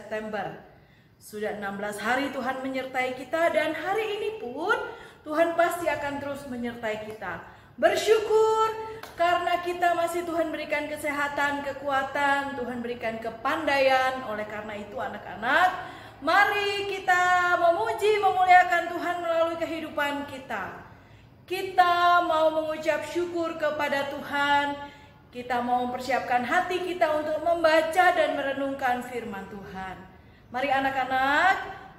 September. Sudah 16 hari Tuhan menyertai kita, dan hari ini pun Tuhan pasti akan terus menyertai kita. Bersyukur karena kita masih Tuhan berikan kesehatan, kekuatan, Tuhan berikan kepandaian. Oleh karena itu anak-anak, mari kita memuji, memuliakan Tuhan melalui kehidupan kita. Kita mau mengucap syukur kepada Tuhan. Kita mau mempersiapkan hati kita untuk membaca dan merenungkan firman Tuhan. Mari anak-anak,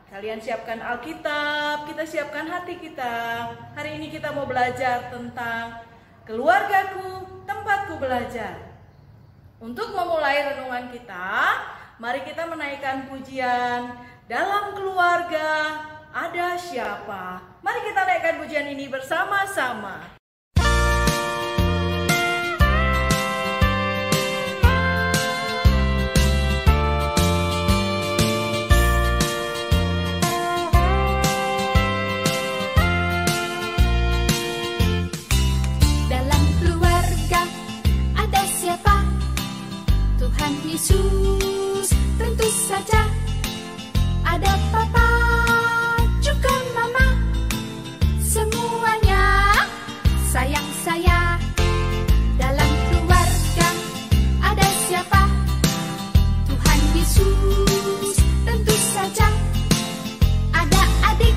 kalian siapkan Alkitab, kita siapkan hati kita. Hari ini kita mau belajar tentang keluargaku, tempatku belajar. Untuk memulai renungan kita, mari kita menaikkan pujian. Dalam keluarga ada siapa? Mari kita naikkan pujian ini bersama-sama. Yesus, tentu saja ada papa juga mama, semuanya sayang saya. Dalam keluarga ada siapa? Tuhan Yesus, tentu saja ada adik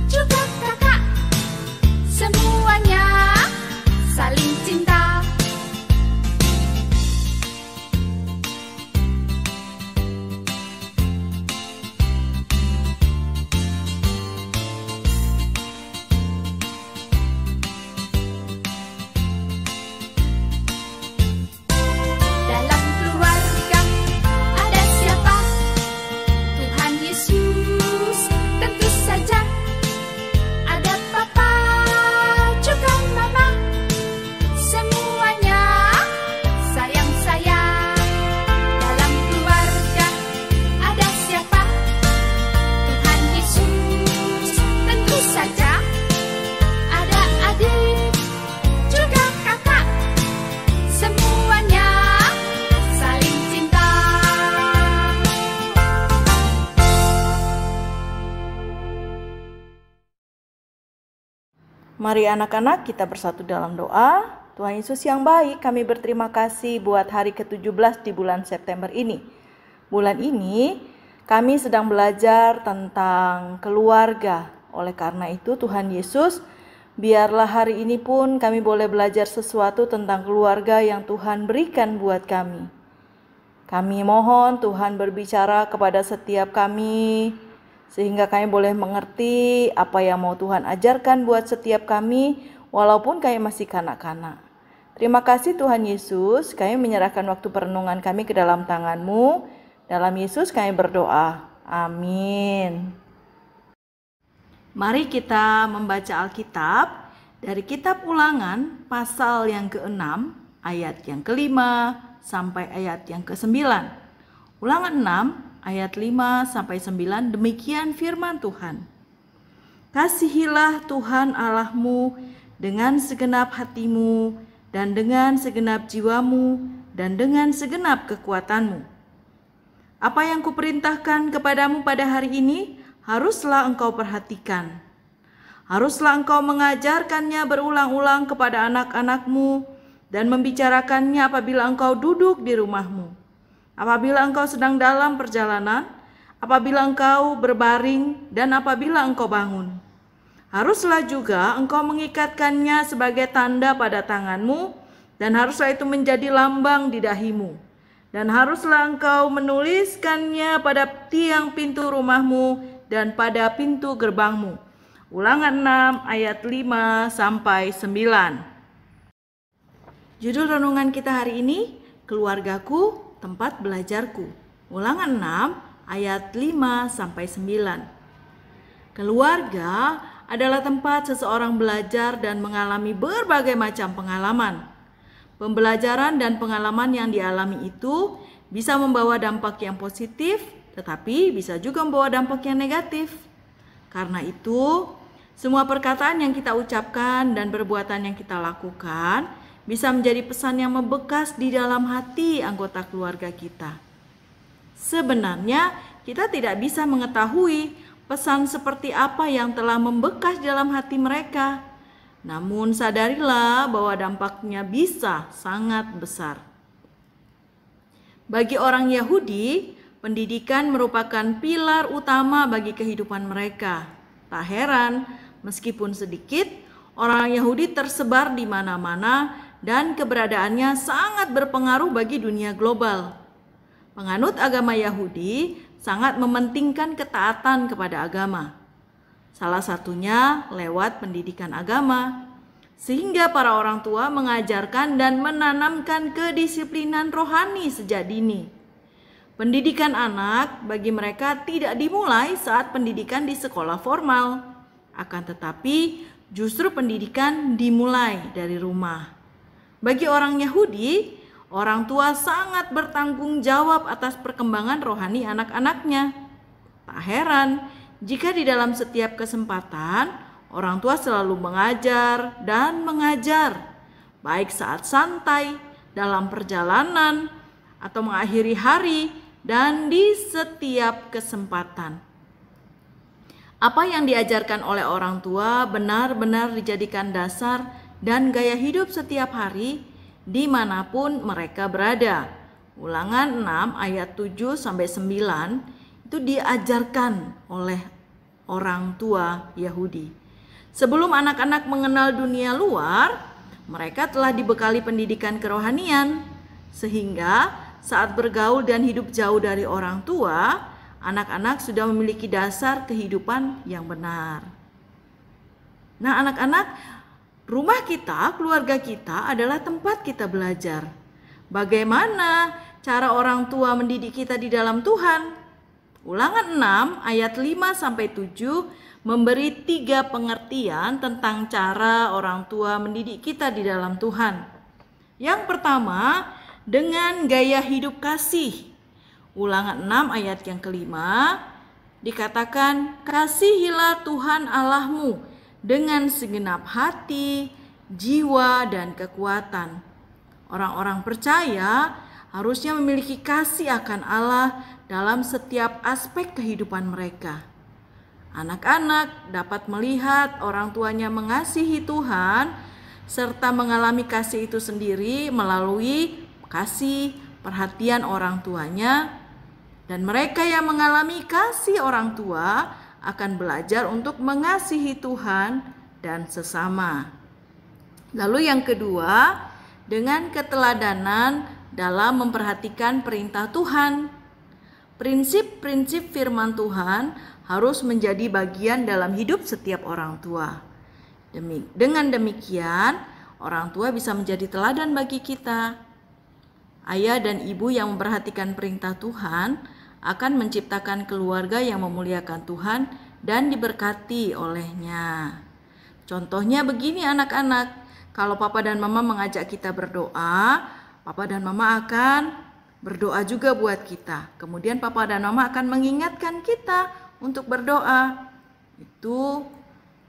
juga kakak, semuanya saling cinta. Mari anak-anak kita bersatu dalam doa. Tuhan Yesus yang baik, kami berterima kasih buat hari ke-17 di bulan September ini. Bulan ini kami sedang belajar tentang keluarga. Oleh karena itu Tuhan Yesus, biarlah hari ini pun kami boleh belajar sesuatu tentang keluarga yang Tuhan berikan buat kami. Kami mohon Tuhan berbicara kepada setiap kami, sehingga kami boleh mengerti apa yang mau Tuhan ajarkan buat setiap kami, walaupun kami masih kanak-kanak. Terima kasih Tuhan Yesus, kami menyerahkan waktu perenungan kami ke dalam tangan-Mu. Dalam Yesus kami berdoa. Amin. Mari kita membaca Alkitab dari kitab Ulangan pasal yang ke-6, ayat yang ke-5 sampai ayat yang ke-9. Ulangan 6 ayat 5-9, demikian firman Tuhan. Kasihilah Tuhan Allahmu dengan segenap hatimu, dan dengan segenap jiwamu, dan dengan segenap kekuatanmu. Apa yang kuperintahkan kepadamu pada hari ini, haruslah engkau perhatikan. Haruslah engkau mengajarkannya berulang-ulang kepada anak-anakmu, dan membicarakannya apabila engkau duduk di rumahmu, apabila engkau sedang dalam perjalanan, apabila engkau berbaring, dan apabila engkau bangun. Haruslah juga engkau mengikatkannya sebagai tanda pada tanganmu, dan haruslah itu menjadi lambang di dahimu. Dan haruslah engkau menuliskannya pada tiang pintu rumahmu dan pada pintu gerbangmu. Ulangan 6 ayat 5-9. Judul renungan kita hari ini, keluargaku, tempat belajarku. Ulangan 6 ayat 5-9. Keluarga adalah tempat seseorang belajar dan mengalami berbagai macam pengalaman. Pembelajaran dan pengalaman yang dialami itu bisa membawa dampak yang positif, tetapi bisa juga membawa dampak yang negatif. Karena itu, semua perkataan yang kita ucapkan dan perbuatan yang kita lakukan bisa menjadi pesan yang membekas di dalam hati anggota keluarga kita. Sebenarnya kita tidak bisa mengetahui pesan seperti apa yang telah membekas dalam hati mereka. Namun sadarilah bahwa dampaknya bisa sangat besar. Bagi orang Yahudi, pendidikan merupakan pilar utama bagi kehidupan mereka. Tak heran, meskipun sedikit, orang Yahudi tersebar di mana-mana dan keberadaannya sangat berpengaruh bagi dunia global. Penganut agama Yahudi sangat mementingkan ketaatan kepada agama. Salah satunya lewat pendidikan agama, sehingga para orang tua mengajarkan dan menanamkan kedisiplinan rohani sejak dini. Pendidikan anak bagi mereka tidak dimulai saat pendidikan di sekolah formal, akan tetapi justru pendidikan dimulai dari rumah. Bagi orang Yahudi, orang tua sangat bertanggung jawab atas perkembangan rohani anak-anaknya. Tak heran jika di dalam setiap kesempatan orang tua selalu mengajar dan mengajar, baik saat santai, dalam perjalanan, atau mengakhiri hari, dan di setiap kesempatan. Apa yang diajarkan oleh orang tua benar-benar dijadikan dasar dan gaya hidup setiap hari dimanapun mereka berada. Ulangan 6 ayat 7-9 itu diajarkan oleh orang tua Yahudi. Sebelum anak-anak mengenal dunia luar, mereka telah dibekali pendidikan kerohanian, sehingga saat bergaul dan hidup jauh dari orang tua, anak-anak sudah memiliki dasar kehidupan yang benar. Nah, anak-anak, rumah kita, keluarga kita adalah tempat kita belajar. Bagaimana cara orang tua mendidik kita di dalam Tuhan? Ulangan 6 ayat 5-7 memberi 3 pengertian tentang cara orang tua mendidik kita di dalam Tuhan. Yang pertama, dengan gaya hidup kasih. Ulangan 6 ayat yang kelima dikatakan, kasihilah Tuhan Allahmu dengan segenap hati, jiwa, dan kekuatan. Orang-orang percaya harusnya memiliki kasih akan Allah dalam setiap aspek kehidupan mereka. Anak-anak dapat melihat orang tuanya mengasihi Tuhan serta mengalami kasih itu sendiri melalui kasih perhatian orang tuanya, dan mereka yang mengalami kasih orang tua akan belajar untuk mengasihi Tuhan dan sesama. Lalu yang kedua, dengan keteladanan dalam memperhatikan perintah Tuhan. Prinsip-prinsip firman Tuhan harus menjadi bagian dalam hidup setiap orang tua. Dengan demikian, orang tua bisa menjadi teladan bagi kita. Ayah dan ibu yang memperhatikan perintah Tuhan akan menciptakan keluarga yang memuliakan Tuhan dan diberkati olehnya. Contohnya begini anak-anak, kalau papa dan mama mengajak kita berdoa, papa dan mama akan berdoa juga buat kita. Kemudian papa dan mama akan mengingatkan kita untuk berdoa. Itu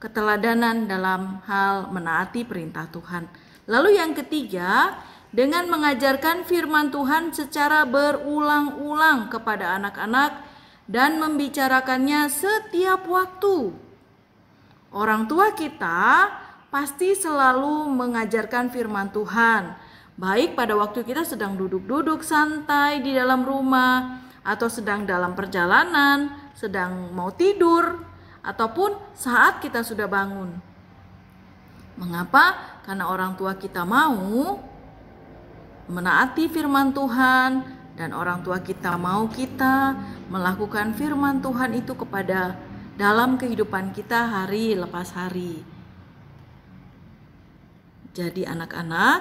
keteladanan dalam hal menaati perintah Tuhan. Lalu yang ketiga, dengan mengajarkan firman Tuhan secara berulang-ulang kepada anak-anak dan membicarakannya setiap waktu. Orang tua kita pasti selalu mengajarkan firman Tuhan, baik pada waktu kita sedang duduk-duduk santai di dalam rumah, atau sedang dalam perjalanan, sedang mau tidur, ataupun saat kita sudah bangun. Mengapa? Karena orang tua kita mau menaati firman Tuhan, dan orang tua kita mau kita melakukan firman Tuhan itu kepada dalam kehidupan kita hari lepas hari. Jadi anak-anak,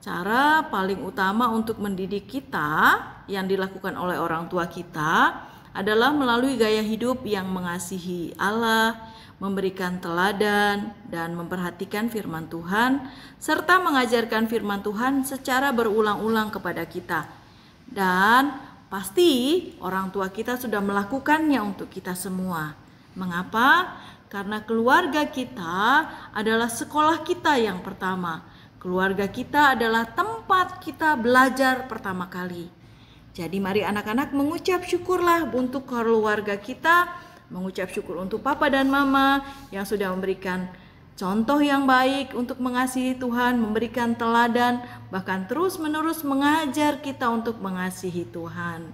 cara paling utama untuk mendidik kita yang dilakukan oleh orang tua kita adalah melalui gaya hidup yang mengasihi Allah, memberikan teladan, dan memperhatikan firman Tuhan, serta mengajarkan firman Tuhan secara berulang-ulang kepada kita. Dan pasti orang tua kita sudah melakukannya untuk kita semua. Mengapa? Karena keluarga kita adalah sekolah kita yang pertama. Keluarga kita adalah tempat kita belajar pertama kali. Jadi mari anak-anak mengucap syukurlah untuk keluarga kita, mengucap syukur untuk papa dan mama yang sudah memberikan contoh yang baik untuk mengasihi Tuhan, memberikan teladan, bahkan terus-menerus mengajar kita untuk mengasihi Tuhan.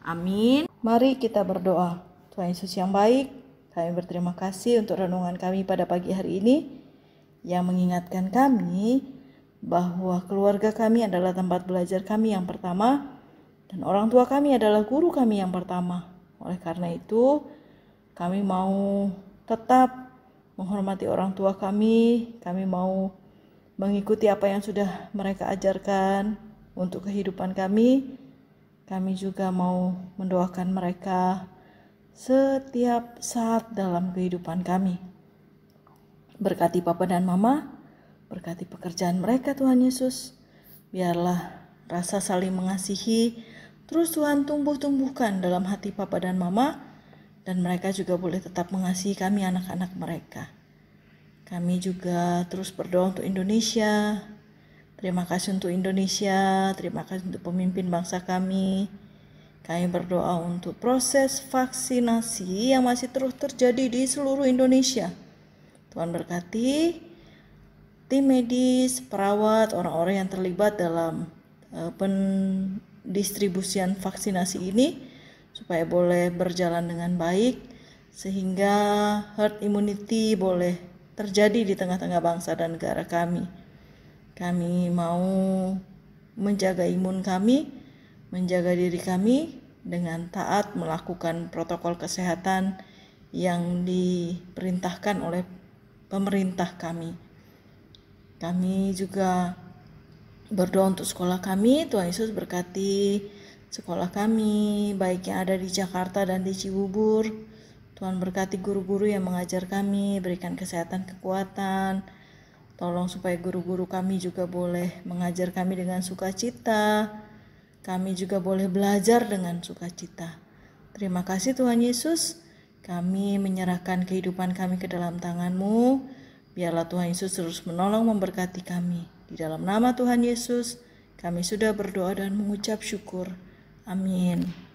Amin. Mari kita berdoa. Tuhan Yesus yang baik, kami berterima kasih untuk renungan kami pada pagi hari ini yang mengingatkan kami bahwa keluarga kami adalah tempat belajar kami yang pertama dan orang tua kami adalah guru kami yang pertama. Oleh karena itu, kami mau tetap menghormati orang tua kami mau mengikuti apa yang sudah mereka ajarkan untuk kehidupan kami. Kami juga mau mendoakan mereka setiap saat dalam kehidupan kami. Berkati Papa dan Mama, berkati pekerjaan mereka Tuhan Yesus. Biarlah rasa saling mengasihi terus Tuhan tumbuh-tumbuhkan dalam hati Papa dan Mama, dan mereka juga boleh tetap mengasihi kami anak-anak mereka. Kami juga terus berdoa untuk Indonesia. Terima kasih untuk Indonesia, terima kasih untuk pemimpin bangsa kami. Kami berdoa untuk proses vaksinasi yang masih terus terjadi di seluruh Indonesia. Tuhan berkati tim medis, perawat, orang-orang yang terlibat dalam pendistribusian vaksinasi ini, supaya boleh berjalan dengan baik, sehingga herd immunity boleh terjadi di tengah-tengah bangsa dan negara kami. Kami mau menjaga imun kami, menjaga diri kami dengan taat melakukan protokol kesehatan yang diperintahkan oleh pemerintah kami. Kami juga berdoa untuk sekolah kami. Tuhan Yesus berkati sekolah kami, baik yang ada di Jakarta dan di Cibubur. Tuhan berkati guru-guru yang mengajar kami, berikan kesehatan, kekuatan. Tolong supaya guru-guru kami juga boleh mengajar kami dengan sukacita. Kami juga boleh belajar dengan sukacita. Terima kasih Tuhan Yesus. Kami menyerahkan kehidupan kami ke dalam tangan-Mu. Biarlah Tuhan Yesus terus menolong memberkati kami. Di dalam nama Tuhan Yesus, kami sudah berdoa dan mengucap syukur. Amin.